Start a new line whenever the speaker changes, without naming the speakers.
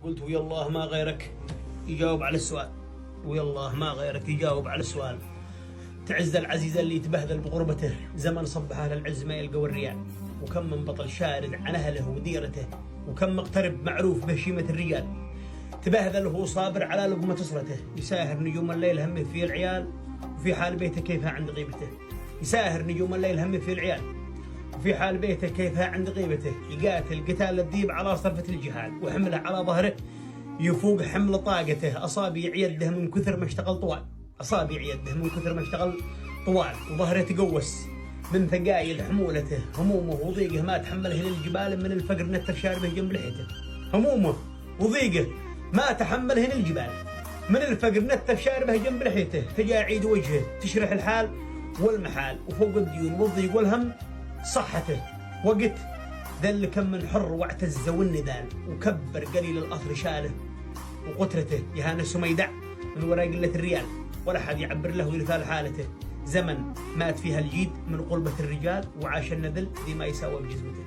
قلت ويا الله ما غيرك يجاوب على السؤال، ويا الله ما غيرك يجاوب على السؤال. تعز العزيز اللي يتبهذل بغربته، زمن صبح أهل العز ما يلقوا الريال، وكم من بطل شارد عن أهله وديرته، وكم مقترب معروف بهشيمة الرجال. تبهذل وهو صابر على لقمة أسرته، يساهر نجوم الليل همه في العيال، وفي حال بيته كيفها عند غيبته. يساهر نجوم الليل همه في العيال، وفي حال بيته كيفها عند غيبته. يقاتل قتال الذيب على صرفة الجهاد، وحمله على ظهره يفوق حمل طاقته. أصابع يده من كثر ما اشتغل طوال، أصابع يده من كثر ما اشتغل طوال، وظهره تقوس من ثقايل حمولته. همومه وضيقه ما تحمله للجبال، من الفقر نتف شاربه جنب لحيته. همومه وضيقه ما تحمله للجبال، من الفقر نتف شاربه جنب لحيته. تجاعيد وجهه تشرح الحال والمحال، وفوق الديون والضيق والهم صحته. وقت ذل كم من حر واعتز والندال، وكبر قليل الأثر شاله وقترته. يهان سميدع من وراء قلة الريال، ولا حد يعبر له لثال حالته. زمن مات فيها الجيد من قلبة الرجال، وعاش النذل ذي ما يساوى بجزمته.